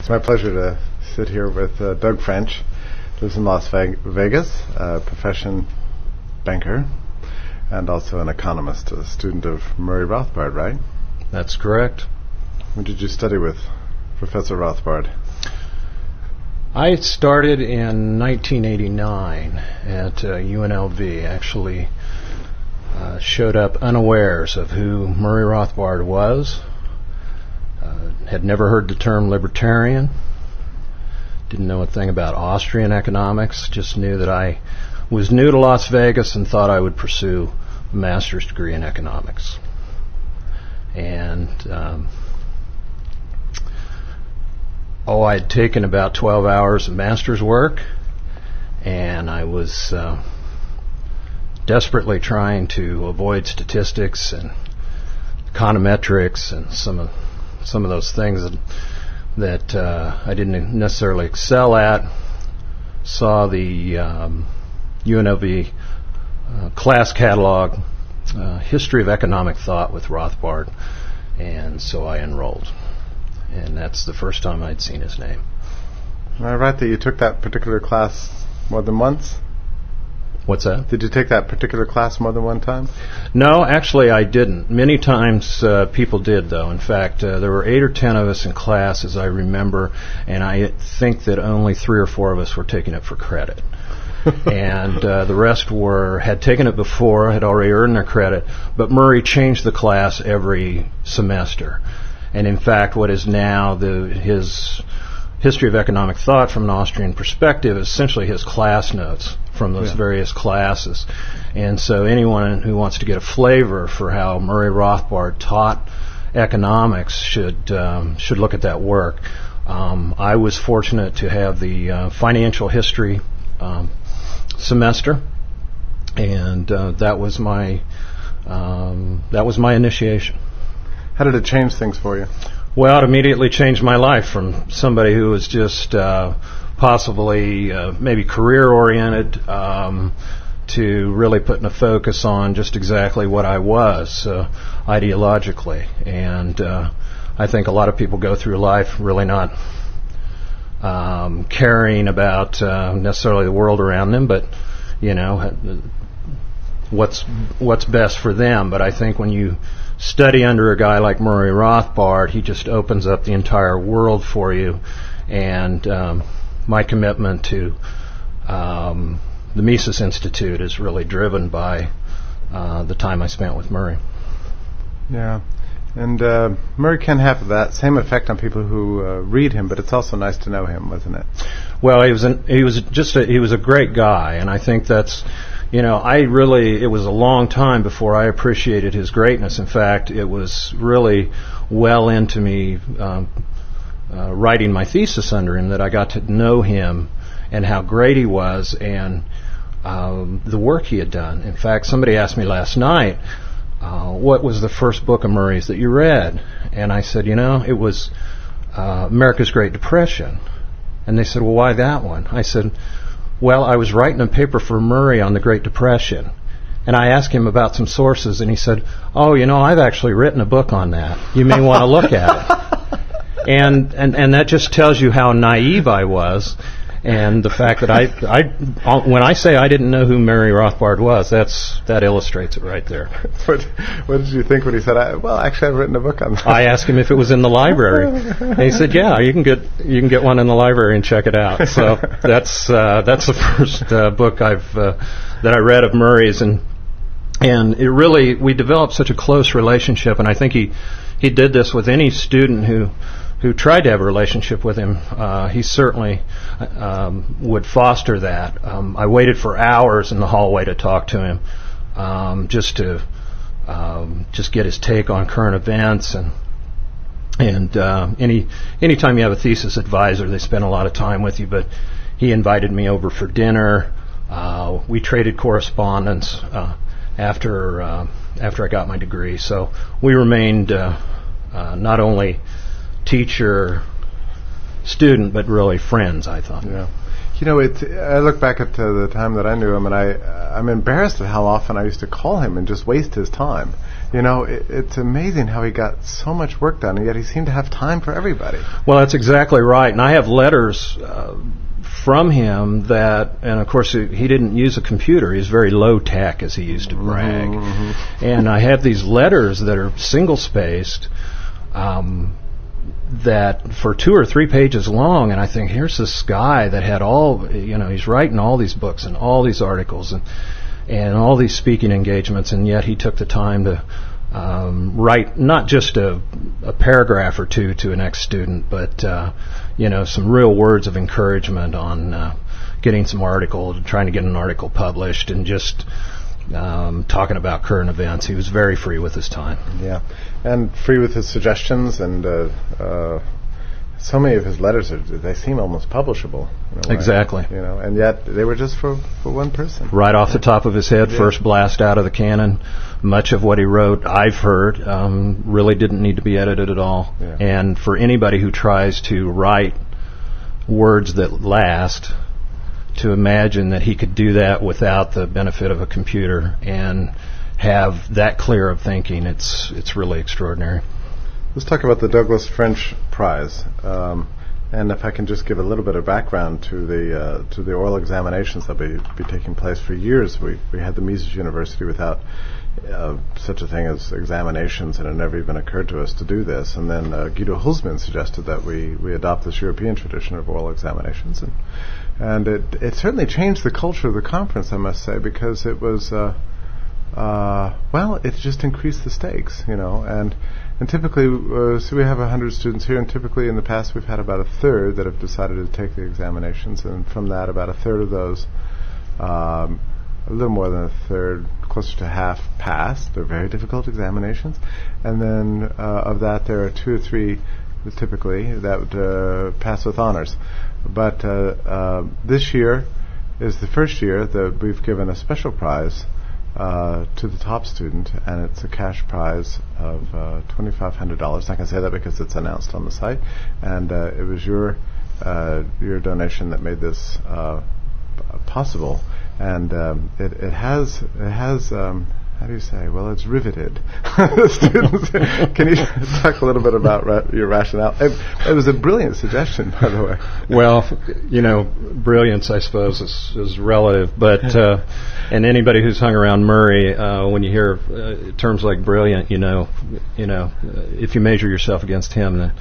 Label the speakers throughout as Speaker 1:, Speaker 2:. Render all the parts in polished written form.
Speaker 1: It's my pleasure to sit here with Doug French, lives in Las Vegas, profession banker, and also an economist, a student of Murray Rothbard, right?
Speaker 2: That's correct.
Speaker 1: When did you study with Professor Rothbard?
Speaker 2: I started in 1989 at UNLV. Actually showed up unawares of who Murray Rothbard was. Had never heard the term libertarian. Didn't know a thing about Austrian economics. Just knew that I was new to Las Vegas and thought I would pursue a master's degree in economics. And I'd taken about 12 hours of master's work, and I was desperately trying to avoid statistics and econometrics and some of those things that I didn't necessarily excel at. Saw the UNLV class catalog, History of Economic Thought with Rothbard, and so I enrolled. And that's the first time I'd seen his name.
Speaker 1: Am I right that you took that particular class more than once?
Speaker 2: What's that?
Speaker 1: Did you take that particular class more than one time?
Speaker 2: No, actually I didn't. Many times people did, though. In fact, there were 8 or 10 of us in class, as I remember, and I think that only 3 or 4 of us were taking it for credit. And the rest had taken it before, had already earned their credit, but Murray changed the class every semester. And in fact, what is now his History of Economic Thought from an Austrian perspective is essentially his class notes from those various classes. And so anyone who wants to get a flavor for how Murray Rothbard taught economics should look at that work. I was fortunate to have the financial history semester, and that was my initiation.
Speaker 1: How did it change things for you?
Speaker 2: Well, it immediately changed my life from somebody who was just possibly maybe career-oriented to really putting a focus on just exactly what I was ideologically. And I think a lot of people go through life really not caring about necessarily the world around them, but what's best for them. But I think when you study under a guy like Murray Rothbard, he just opens up the entire world for you. And my commitment to the Mises Institute is really driven by the time I spent with Murray.
Speaker 1: Yeah, and Murray can have that same effect on people who read him, but it's also nice to know him, wasn't it?
Speaker 2: Well, he was a great guy, and I think that's. It was a long time before I appreciated his greatness. In fact, it was really well into me writing my thesis under him that I got to know him and how great he was and the work he had done. In fact, somebody asked me last night, what was the first book of Murray's that you read? And I said, it was America's Great Depression. And they said, well, why that one? I said, well, I was writing a paper for Murray on the Great Depression, and I asked him about some sources, and he said, oh, I've actually written a book on that. You may want to look at it. And that just tells you how naive I was, and the fact that when I say I didn't know who Murray Rothbard was, that illustrates it right there.
Speaker 1: What did you think when he said, well, actually I've written a book on that?
Speaker 2: I asked him if it was in the library, and he said, yeah, you can get one in the library and check it out. So that's the first book that I read of Murray's, and it really, we developed such a close relationship, and I think he did this with any student who tried to have a relationship with him. He certainly would foster that. I waited for hours in the hallway to talk to him, just to get his take on current events. And anytime you have a thesis advisor, they spend a lot of time with you. But he invited me over for dinner. We traded correspondence after I got my degree. So we remained not only teacher, student, but really friends, I thought.
Speaker 1: Yeah. I look back at the time that I knew him, and I'm embarrassed at how often I used to call him and just waste his time. You know, it's amazing how he got so much work done, and yet he seemed to have time for everybody.
Speaker 2: Well, that's exactly right. And I have letters from him that, and of course he didn't use a computer. He was very low tech, as he used to brag. Mm-hmm. And I have these letters that are single-spaced, that for 2 or 3 pages long, and I think, here's this guy that had all, he's writing all these books and all these articles and all these speaking engagements, and yet he took the time to write not just a paragraph or two to an ex-student, but some real words of encouragement on getting some article, trying to get an article published, and just talking about current events. He was very free with his time.
Speaker 1: Yeah, and free with his suggestions, and so many of his letters they seem almost publishable.
Speaker 2: Exactly.
Speaker 1: And yet they were just for one person.
Speaker 2: Right off the top of his head, first blast out of the cannon. Much of what he wrote, I've heard, really didn't need to be edited at all. Yeah. And for anybody who tries to write words that last, to imagine that he could do that without the benefit of a computer and have that clear of thinking, it's really extraordinary.
Speaker 1: Let's talk about the Douglas French Prize, and if I can just give a little bit of background to the oral examinations that will be taking place. For years, we had the Mises University without such a thing as examinations, and it never even occurred to us to do this. And then Guido Hulsmann suggested that we adopt this European tradition of oral examinations, and it certainly changed the culture of the conference, I must say, because it was it just increased the stakes, and typically, so we have 100 students here, and typically in the past we've had about a third that have decided to take the examinations, and from that about a third of those, a little more than a third, closer to half, pass. They're very difficult examinations, and then of that there are 2 or 3 typically that would pass with honors. But this year is the first year that we've given a special prize to the top student, and it's a cash prize of $2,500. I can say that because it's announced on the site, and it was your donation that made this possible, and it has how do you say? Well, it's riveted the students. Can you talk a little bit about your rationale? It was a brilliant suggestion, by the way.
Speaker 2: Well, brilliance, I suppose, is relative. But and anybody who's hung around Murray, when you hear terms like brilliant, if you measure yourself against him, then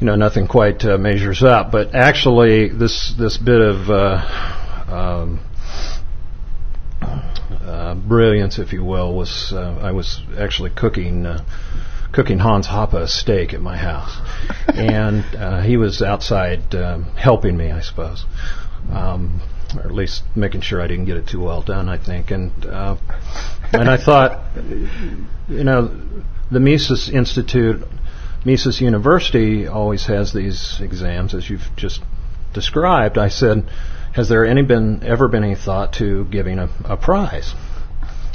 Speaker 2: nothing quite measures up. But actually, this bit of brilliance, if you will, was I was actually cooking Hans Hoppe a steak at my house, and he was outside helping me, I suppose, or at least making sure I didn't get it too well done, I think. And I thought, the Mises Institute, Mises University always has these exams, as you've just described. I said, has there ever been any thought to giving a prize?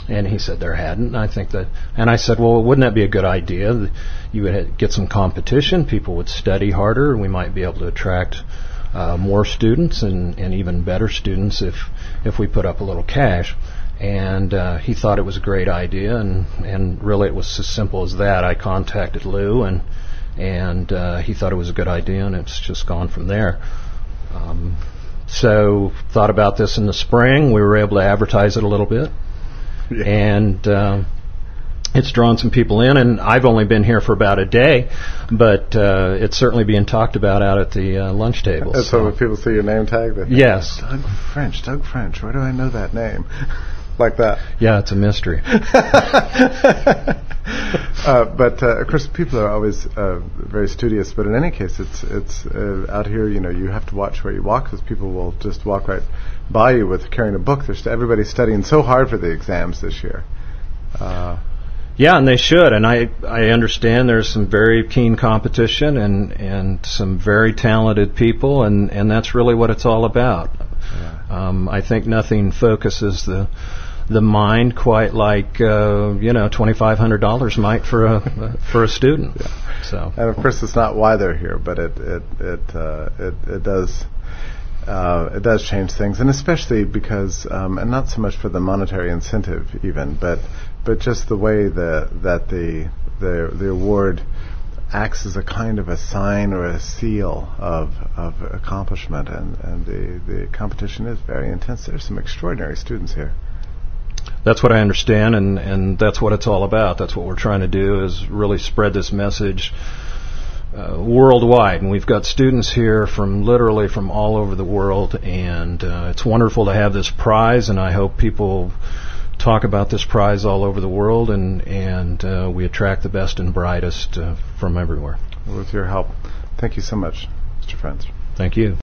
Speaker 2: And he said there hadn't. And I said, well, wouldn't that be a good idea? You would get some competition, people would study harder, and we might be able to attract more students and even better students if we put up a little cash. And he thought it was a great idea, and really it was as simple as that. I contacted Lou, and he thought it was a good idea, and it's just gone from there. So thought about this in the spring. We were able to advertise it a little bit, and it's drawn some people in. And I've only been here for about a day, but it's certainly being talked about out at the lunch table.
Speaker 1: And so when people see your name tag, they think,
Speaker 2: yes,
Speaker 1: Doug French. Where do I know that name? Like that.
Speaker 2: Yeah, it's a mystery.
Speaker 1: But of course, people are always very studious. But in any case, it's out here. You have to watch where you walk, because people will just walk right by you with carrying a book. Everybody's studying so hard for the exams this year.
Speaker 2: Yeah, and they should. And I understand there's some very keen competition and some very talented people, and that's really what it's all about. Yeah. I think nothing focuses the mind quite like $2,500 might for a student. Yeah. So,
Speaker 1: and of course it's not why they're here, but it does change things, and especially because and not so much for the monetary incentive even, but but just the way that the award acts as a kind of a sign or a seal of accomplishment, and the competition is very intense. There's some extraordinary students here.
Speaker 2: That's what I understand, and that's what it's all about. That's what we're trying to do, is really spread this message worldwide. And we've got students here from literally from all over the world, and it's wonderful to have this prize, and I hope people talk about this prize all over the world, and we attract the best and brightest from everywhere.
Speaker 1: With your help. Thank you so much, Mr. Friends.
Speaker 2: Thank you.